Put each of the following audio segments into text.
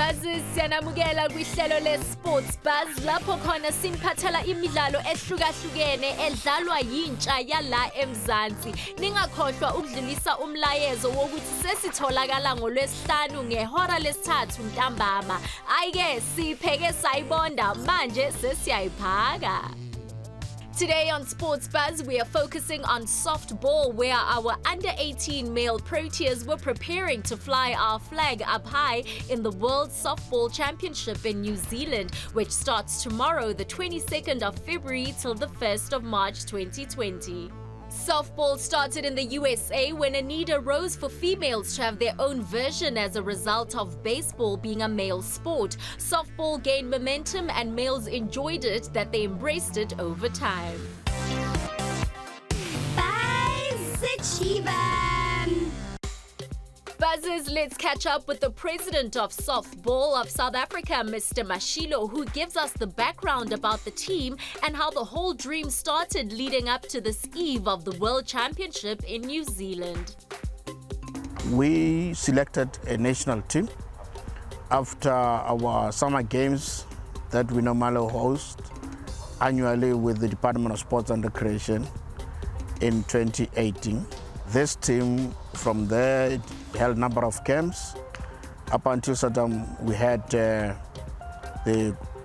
Buzzes siyanamukela kwihlelo le-SportsBuzz lapho khona siniphathela imidlalo ehlukahlukene edlalwa yintsha yala eMzansi. Ningakhohlwa ukudlulisa umlayezo wokuthi sesitholakala ngoLwesihlanu ngehora lesithathu ntambama. Ayike sipheke sayibonda manje sesiyayiphaka. Today on SportsBuzz, we are focusing on softball, where our under-18 male Proteas were preparing to fly our flag up high in the World Softball Championship in New Zealand, which starts tomorrow, the 22nd of February till the 1st of March 2020. Softball started in the USA when a need arose for females to have their own version as a result of baseball being a male sport. Softball gained momentum and males enjoyed it that they embraced it over time. Buzzers, let's catch up with the president of softball of South Africa, Mr. Mashilo, who gives us the background about the team and how the whole dream started leading up to this eve of the World Championship in New Zealand. We selected a national team after our summer games that we normally host annually with the Department of Sports and Recreation in 2018. This team from there held a number of camps. Up until certain, we had the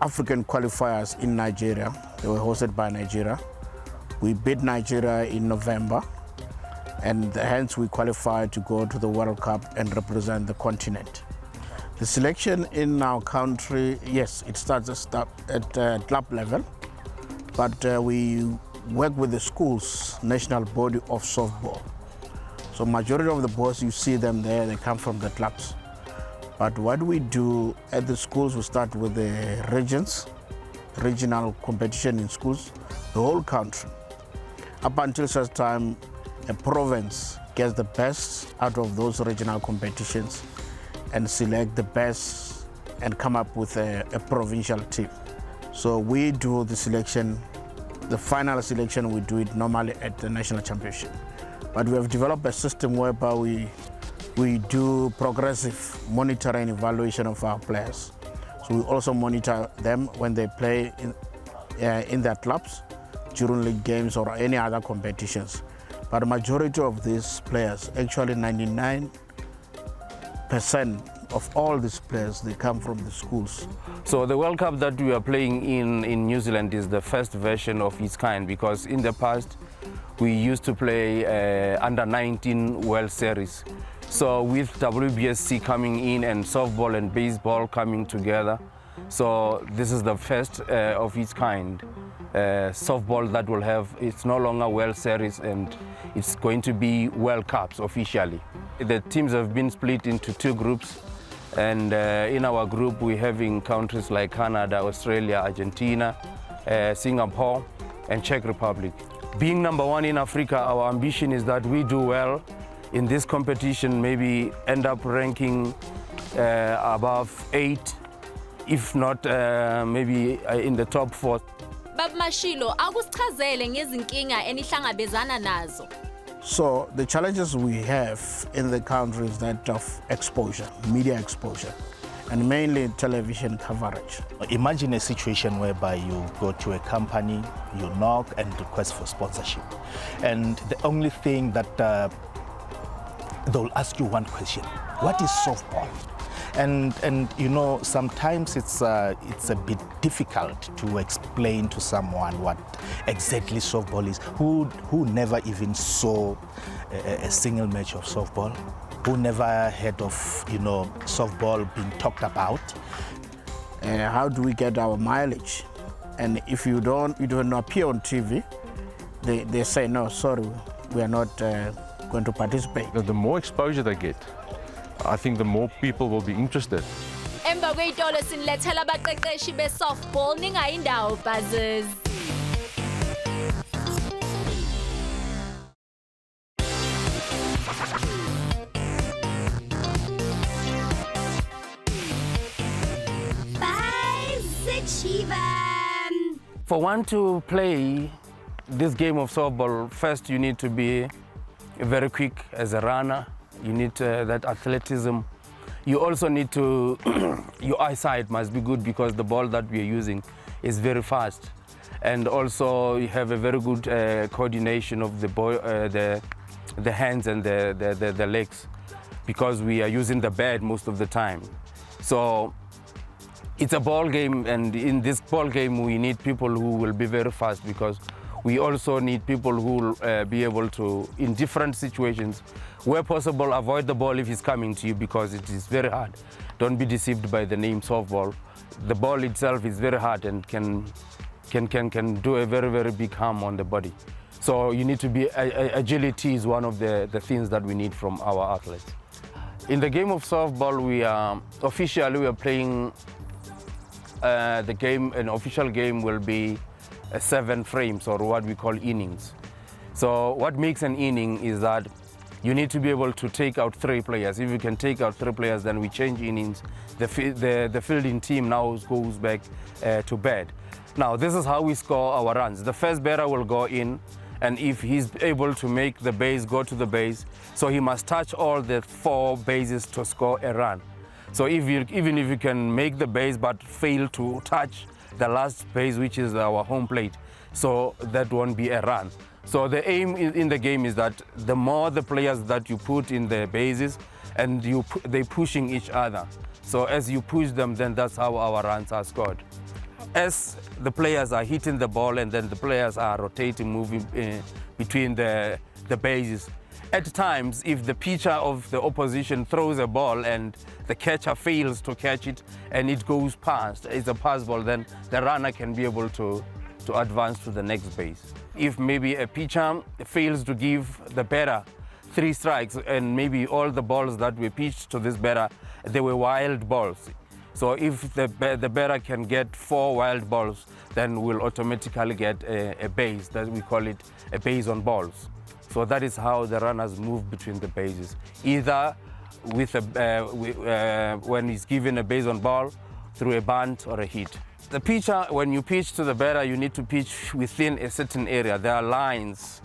African qualifiers in Nigeria. They were hosted by Nigeria. We beat Nigeria in November, and hence we qualified to go to the World Cup and represent the continent. The selection in our country, yes, it starts at club level, but we work with the school's national body of softball. So majority of the boys, you see them there, they come from the clubs. But what we do at the schools, we start with the regional competition in schools, the whole country. Up until such time, a province gets the best out of those regional competitions and select the best and come up with a provincial team. So we do the selection, the final selection, we do it normally at the national championship. But we have developed a system whereby we do progressive monitoring and evaluation of our players. So we also monitor them when they play in their clubs, during league games or any other competitions. But the majority of these players, actually 99% of all these players, they come from the schools. So the World Cup that we are playing in New Zealand is the first version of its kind, because in the past, we used to play under-19 World Series. So with WBSC coming in and softball and baseball coming together, so this is the first of its kind. Softball that will have, it's no longer World Series and it's going to be World Cups officially. The teams have been split into two groups, and in our group we're having countries like Canada, Australia, Argentina, Singapore and Czech Republic. Being number one in Africa, our ambition is that we do well in this competition, maybe end up ranking above 8, if not maybe in the top 4. Bab Mashilo, akusichazele ngezinkinga enihlangabezana nazo. So the challenges we have in the country is that of exposure, media exposure, and mainly television coverage. Imagine a situation whereby you go to a company, you knock and request for sponsorship. And the only thing that they'll ask you one question: what is softball? And you know, sometimes it's a bit difficult to explain to someone what exactly softball is, who never even saw a single match of softball, who never heard of, you know, softball being talked about. How do we get our mileage? And if you don't appear on TV, they say, no, sorry, we are not going to participate. The more exposure they get, I think the more people will be interested. Emva kweyitolo sinilethela abaqeqeshi be-softball, ningayindawo Buzzers. For one to play this game of softball, first you need to be very quick as a runner. You need that athleticism. You also need to, your eyesight must be good because the ball that we are using is very fast. And also you have a very good coordination of the hands and the legs, because we are using the bat most of the time. So it's a ball game, and in this ball game we need people who will be very fast, because we also need people who will be able to, in different situations, where possible, avoid the ball if it's coming to you, because it is very hard. Don't be deceived by the name softball. The ball itself is very hard and can do a very, very big harm on the body. So you need to be, agility is one of the things that we need from our athletes. In the game of softball, we are playing the game. An official game will be 7 frames, or what we call innings. So what makes an inning is that you need to be able to take out 3 players. If you can take out 3 players, then we change innings. The fielding team now goes back to bed. Now, this is how we score our runs. The first batter will go in, and if he's able to make the base, go to the base, so he must touch all the 4 bases to score a run. So even if you can make the base but fail to touch the last base, which is our home plate, so that won't be a run. So the aim in the game is that the more the players that you put in the bases, and they pushing each other. So as you push them, then that's how our runs are scored. As the players are hitting the ball, and then the players are rotating, moving between the bases. At times, if the pitcher of the opposition throws a ball and the catcher fails to catch it and it goes past, it's a pass ball, then the runner can be able to advance to the next base. If maybe a pitcher fails to give the batter 3 strikes, and maybe all the balls that were pitched to this batter, they were wild balls. So if the batter can get 4 wild balls, then we'll automatically get a base, that we call it a base on balls. So that is how the runners move between the bases, either with when he's given a base on ball, through a bunt or a hit. The pitcher, when you pitch to the batter, you need to pitch within a certain area. There are lines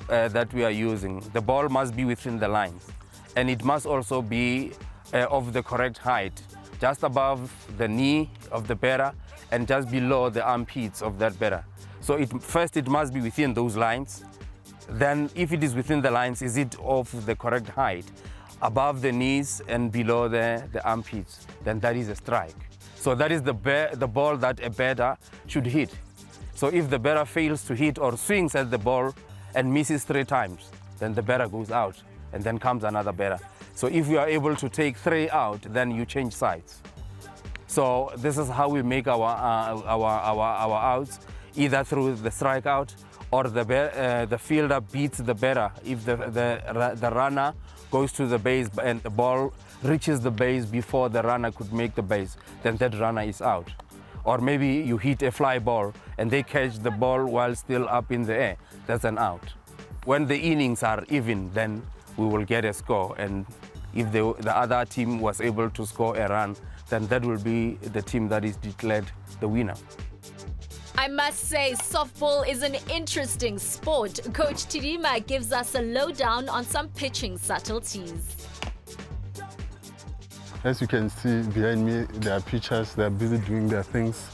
that we are using. The ball must be within the lines, and it must also be of the correct height, just above the knee of the batter and just below the armpits of that batter. So first it must be within those lines. Then if it is within the lines, is it of the correct height, above the knees and below the armpits, then that is a strike. So that is the ball that a batter should hit. So if the batter fails to hit or swings at the ball and misses 3 times, then the batter goes out, and then comes another batter. So if you are able to take 3 out, then you change sides. So this is how we make our outs, either through the strikeout, or the fielder beats the batter. If the runner goes to the base and the ball reaches the base before the runner could make the base, then that runner is out. Or maybe you hit a fly ball and they catch the ball while still up in the air, that's an out. When the innings are even, then we will get a score, and if the other team was able to score a run, then that will be the team that is declared the winner. I must say, softball is an interesting sport. Coach Tidima gives us a lowdown on some pitching subtleties. As you can see behind me, there are pitchers, they're busy doing their things.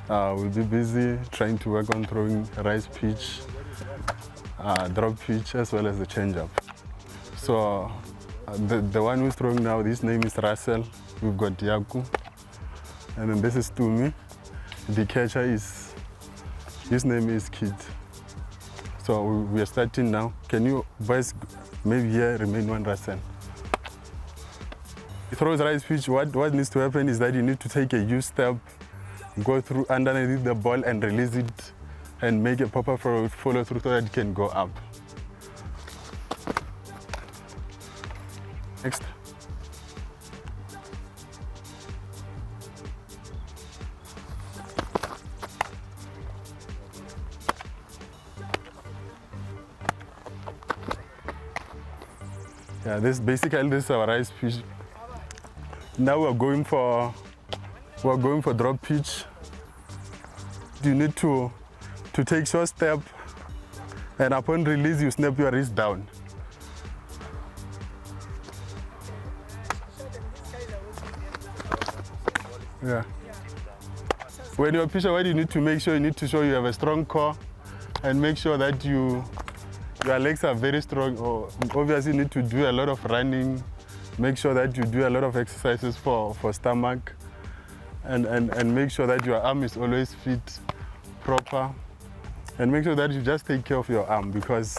We'll be busy trying to work on throwing rise pitch, drop pitch, as well as the changeup. So the one who's throwing now, his name is Russell. We've got Yaku. And then this is Tumi. The catcher his name is Kid. So we are starting now. Can you boys maybe here remain one Russell? Throws rise pitch, what needs to happen is that you need to take a U-step, go through underneath the ball and release it, and make a proper follow through so that it can go up. Next. Yeah, this is our rise pitch. Now we're going for drop pitch. You need to take short step, and upon release you snap your wrist down. Yeah. When you're a pitcher, what you need to make sure, you need to show you have a strong core and make sure that your legs are very strong. Or obviously you need to do a lot of running, make sure that you do a lot of exercises for stomach, and make sure that your arm is always fit, proper, and make sure that you just take care of your arm, because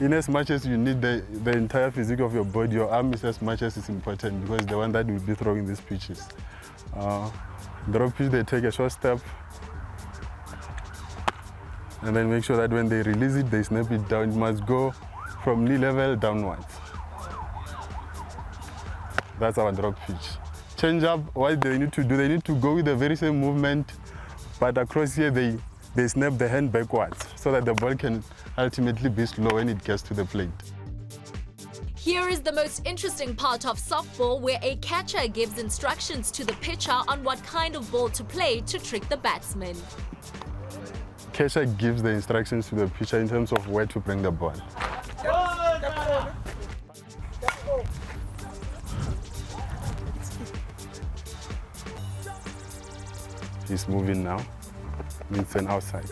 in as much as you need the entire physique of your body, your arm is as much as it's important, because it's the one that will be throwing these pitches. Drop pitch, they take a short step, and then make sure that when they release it, they snap it down. It must go from knee level downwards. That's our drop pitch. Change up, what they need to do, they need to go with the very same movement, but across here they snap the hand backwards so that the ball can ultimately be slow when it gets to the plate. Here is the most interesting part of softball, where a catcher gives instructions to the pitcher on what kind of ball to play to trick the batsman. Catcher gives the instructions to the pitcher in terms of where to bring the ball. He's moving now, means an outside.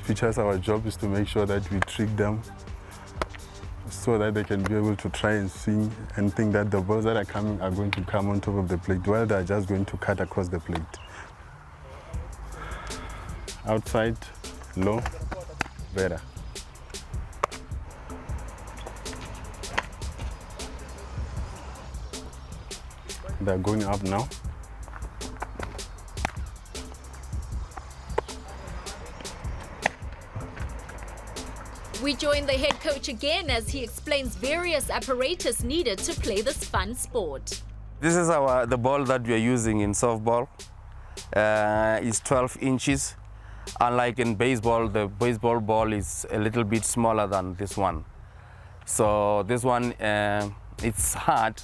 Pitchers, our job is to make sure that we trick them so that they can be able to try and swing and think that the balls that are coming are going to come on top of the plate, while they're just going to cut across the plate. Outside, low, better. They're going up now. We join the head coach again as he explains various apparatus needed to play this fun sport. This is the ball that we are using in softball. It's 12 inches. Unlike in baseball, the baseball ball is a little bit smaller than this one. So this one, it's hard.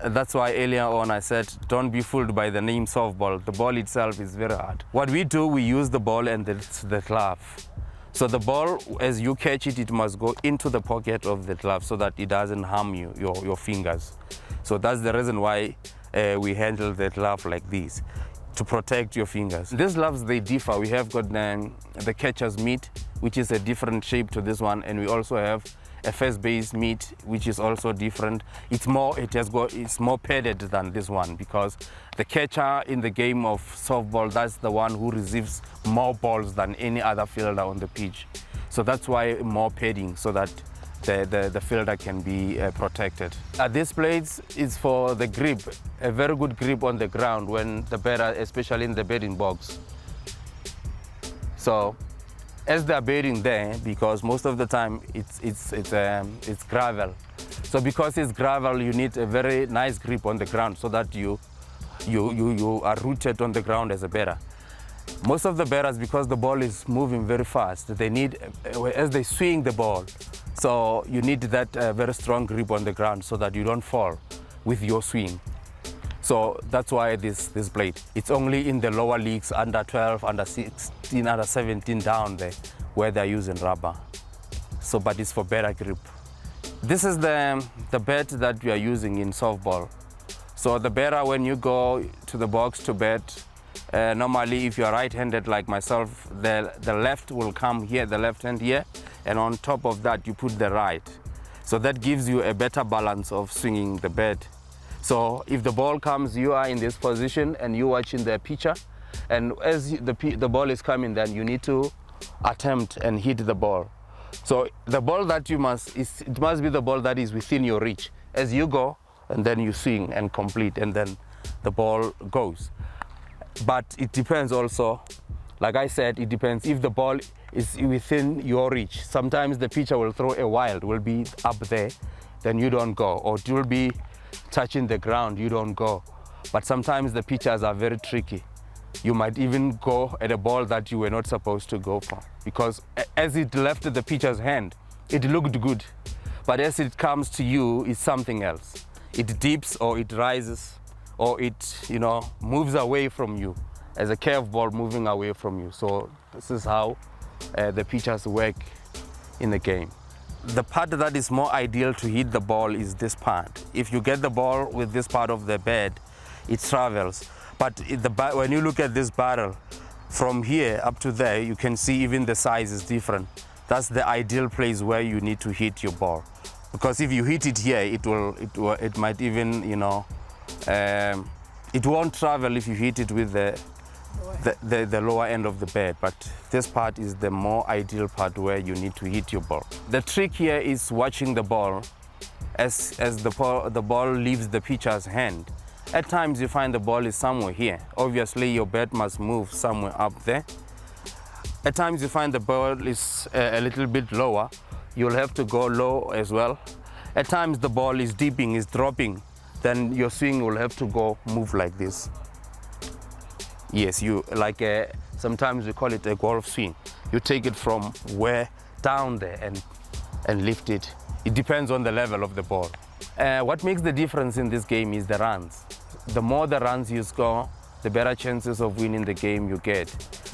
That's why earlier on I said, don't be fooled by the name softball. The ball itself is very hard. What we do, we use the ball and the glove. So the ball, as you catch it, it must go into the pocket of the glove so that it doesn't harm your fingers. So that's the reason why we handle the glove like this, to protect your fingers. These gloves, they differ. We have got the catcher's mitt, which is a different shape to this one, and we also have a first base mitt, which is also different. It's more padded than this one, because the catcher in the game of softball, that's the one who receives more balls than any other fielder on the pitch. So that's why more padding, so that the fielder can be protected. These plates is for the grip, a very good grip on the ground when the batter, especially in the batting box. So as they're batting there, because most of the time it's gravel. So because it's gravel, you need a very nice grip on the ground so that you are rooted on the ground as a batter. Most of the batters, because the ball is moving very fast, they need, as they swing the ball, so you need that very strong grip on the ground so that you don't fall with your swing. So that's why this plate, it's only in the lower leagues, under 12, under 16, under 17 down there, where they're using rubber. So, but it's for better grip. This is the bat that we are using in softball. So the batter, when you go to the box to bat, normally if you're right-handed like myself, the left will come here, the left hand here, and on top of that you put the right. So that gives you a better balance of swinging the bat. So if the ball comes, you are in this position and you're watching the pitcher, and as the ball is coming, then you need to attempt and hit the ball. So the ball that it must be the ball that is within your reach. As you go, and then you swing and complete, and then the ball goes. But it depends also, like I said, it depends if the ball is within your reach. Sometimes the pitcher will throw a wild, will be up there, then you don't go, or it will be touching the ground, you don't go. But sometimes the pitchers are very tricky. You might even go at a ball that you were not supposed to go for, because as it left the pitcher's hand, it looked good. But as it comes to you, it's something else. It dips or it rises, or it, moves away from you, as a curveball moving away from you. So this is how the pitchers work in the game. the part that is more ideal to hit the ball is this part. If you get the ball with this part of the bed, it travels. But when you look at this barrel, from here up to there, you can see even the size is different. That's the ideal place where you need to hit your ball. Because if you hit it here, it might even, you know, it won't travel if you hit it with the lower end of the bed, but this part is the more ideal part where you need to hit your ball. The trick here is watching the ball as the ball leaves the pitcher's hand. At times you find the ball is somewhere here. Obviously your bat must move somewhere up there. At times you find the ball is a little bit lower. You'll have to go low as well. At times the ball is dipping, is dropping. Then your swing will have to move like this. Yes, sometimes we call it a golf swing. You take it from where down there and lift it. It depends on the level of the ball. What makes the difference in this game is the runs. The more the runs you score, the better chances of winning the game you get.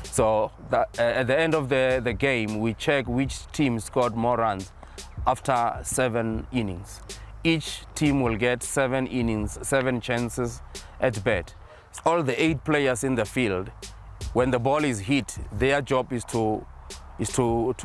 So at the end of the game, we check which team scored more runs after 7 innings. Each team will get 7 innings, 7 chances at bat. All the 8 players in the field, when the ball is hit, their job is to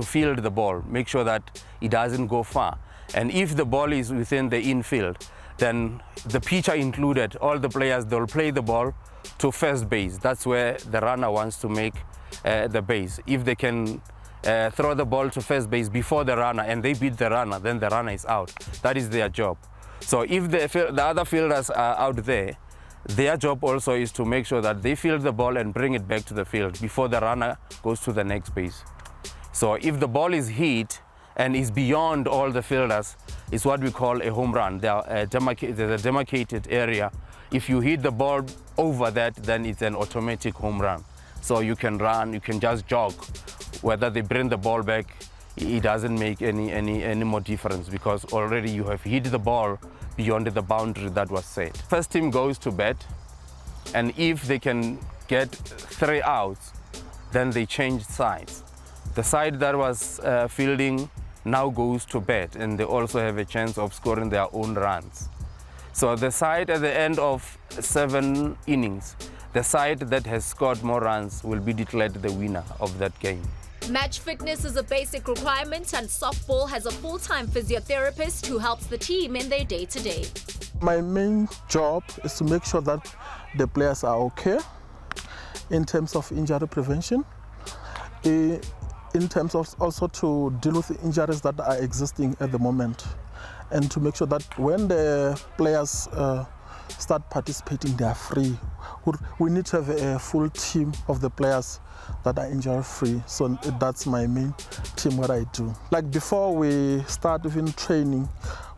field the ball, make sure that it doesn't go far. And if the ball is within the infield, then the pitcher included, all the players, they'll play the ball to first base. That's where the runner wants to make the base. If they can throw the ball to first base before the runner and they beat the runner, then the runner is out. That is their job. So if the other fielders are out there, their job also is to make sure that they field the ball and bring it back to the field before the runner goes to the next base. So if the ball is hit and is beyond all the fielders, it's what we call a home run. There's a demarcated area. If you hit the ball over that, then it's an automatic home run. So you can run, you can just jog. Whether they bring the ball back, it doesn't make any more difference because already you have hit the ball beyond the boundary that was set. First team goes to bat, and if they can get 3 outs, then they change sides. The side that was fielding now goes to bat, and they also have a chance of scoring their own runs. So the side at the end of 7 innings, the side that has scored more runs will be declared the winner of that game. Match fitness is a basic requirement, and softball has a full-time physiotherapist who helps the team in their day-to-day. My main job is to make sure that the players are okay in terms of injury prevention, in terms of also to deal with the injuries that are existing at the moment, and to make sure that when the players start participating, they are free. We need to have a full team of the players that are injury-free. So that's my main team, what I do. Like before we start even training,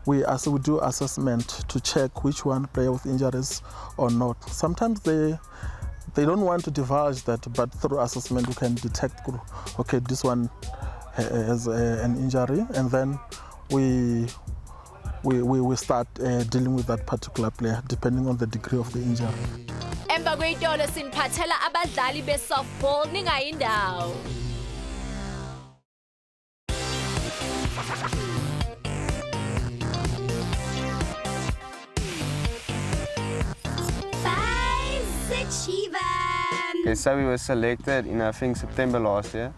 we do assessment to check which one player with injuries or not. Sometimes they don't want to divulge that, but through assessment we can detect, okay, this one has an injury, and then we start dealing with that particular player depending on the degree of the injury. Emva kweyitolo siniphathela abadlali be-softball ningayindawo. Okay, so we were selected in, I think, September last year.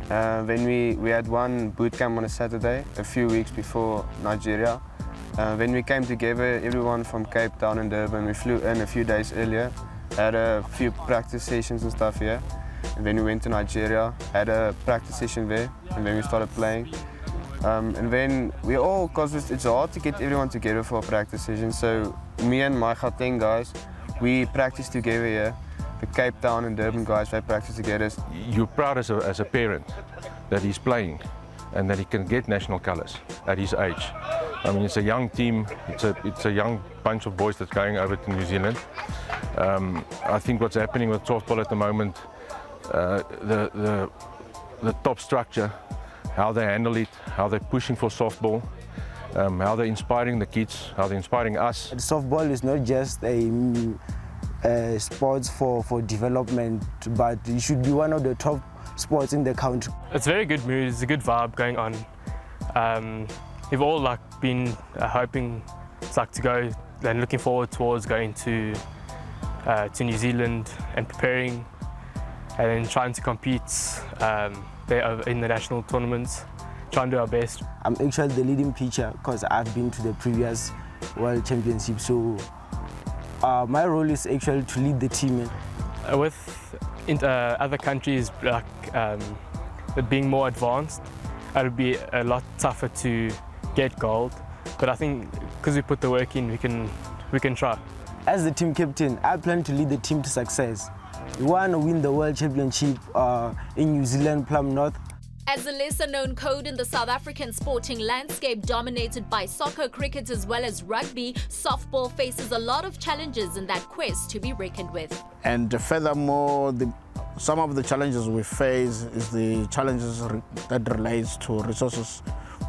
When we had one boot camp on a Saturday, a few weeks before Nigeria. When we came together, everyone from Cape Town and Durban, we flew in a few days earlier, had a few practice sessions and stuff here. And then we went to Nigeria, had a practice session there, and then we started playing. And then we all, because it's hard to get everyone together for a practice session, so me and my Gauteng guys, we practiced together here. The Cape Town and Durban guys, they practice together. You're proud as a parent that he's playing and that he can get national colours at his age. I mean, it's a young team, it's a young bunch of boys that's going over to New Zealand. I think what's happening with softball at the moment, the top structure, how they handle it, how they're pushing for softball, how they're inspiring the kids, how they're inspiring us. Softball is not just a sports for development, but it should be one of the top sports in the country. It's very good mood, it's a good vibe going on. We've all been hoping to go and looking forward towards going to New Zealand and preparing and then trying to compete there in the national tournaments, trying to do our best. I'm actually the leading pitcher because I've been to the previous World Championship, so my role is actually to lead the team. With other countries being more advanced, it'll be a lot tougher to get gold, but I think because we put the work in, we can try. As the team captain, I plan to lead the team to success. We want to win the World Championship in New Zealand, Plum North. As a lesser-known code in the South African sporting landscape dominated by soccer, cricket as well as rugby, softball faces a lot of challenges in that quest to be reckoned with. And furthermore, some of the challenges we face is the challenges that relates to resources,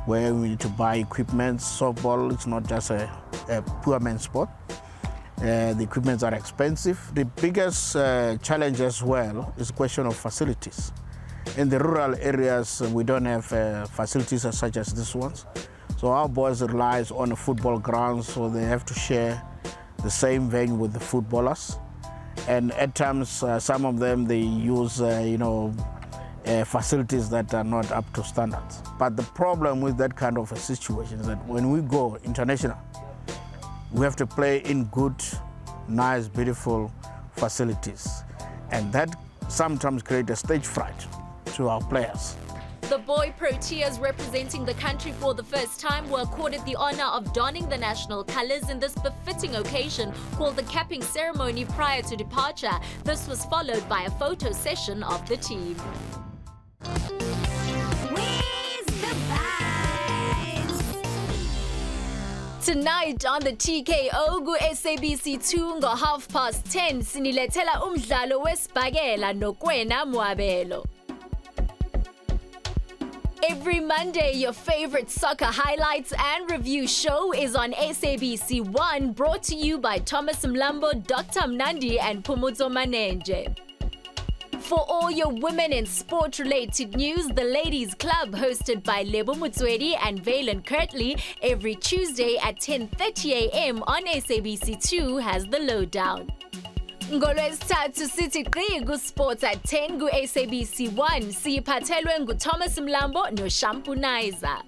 where we need to buy equipment. Softball is not just a poor man's sport. The equipments are expensive. The biggest challenge as well is the question of facilities. In the rural areas, we don't have facilities such as these ones. So our boys rely on a football ground, so they have to share the same venue with the footballers. And at times, some of them, they use, facilities that are not up to standards. But the problem with that kind of a situation is that when we go international, we have to play in good, nice, beautiful facilities. And that sometimes creates a stage fright to our players. The boy Proteas representing the country for the first time were accorded the honor of donning the national colors in this befitting occasion called the capping ceremony prior to departure. This was followed by a photo session of the team. Tonight on the TKO ku-SABC2 ngo-10:30 sinilethela umdlalo wesibhakela noKwena Mwabelo. Every Monday, your favorite soccer highlights and review show is on SABC1, brought to you by Thomas Mlambo, Dr. Mnandi, and Pumuzo Manenje. For all your women in sport-related news, the Ladies Club, hosted by Lebo Mutswedi and Valen Kirtley, every Tuesday at 10:30 a.m. on SABC2 has the lowdown. NgoLwesithathu sithi gqi ku-sports at 10 ku-SABC1 siyiphathelwe nguThomas Mlambo noShampunizer.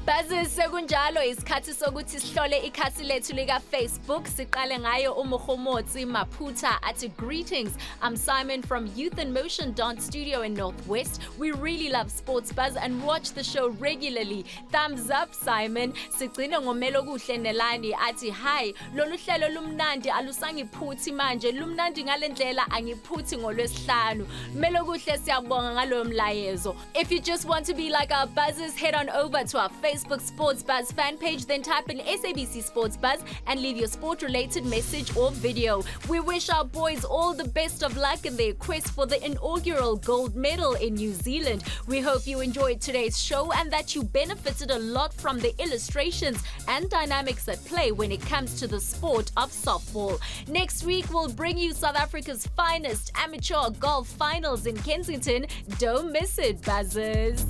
Buzzers, sekunjalo isikhathi sokuthi sihlole ikhasi lethu lika-Facebook. Siqale ngayo uMukhomotsi Maputa athi, greetings, I'm Simon from Youth in Motion Dance Studio in Northwest. We really love SportsBuzz and watch the show regularly. Thumbs up, Simon. Sigcine ngomelo kuhle Nelani athi, hi, lolu hlelo lumnandi alusangiphuthi manje. Lumnandi ngalendlela angiphuthi ngoLwesihlanu. Melo kuhle, siyabonga ngalo mlayezo. If you just want to be like our buzzers, head on over to our Facebook SportsBuzz fan page, then type in SABC SportsBuzz and leave your sport-related message or video. We wish our boys all the best of luck in their quest for the inaugural gold medal in New Zealand. We hope you enjoyed today's show and that you benefited a lot from the illustrations and dynamics at play when it comes to the sport of softball. Next week, we'll bring you South Africa's finest amateur golf finals in Kensington. Don't miss it, Buzzers.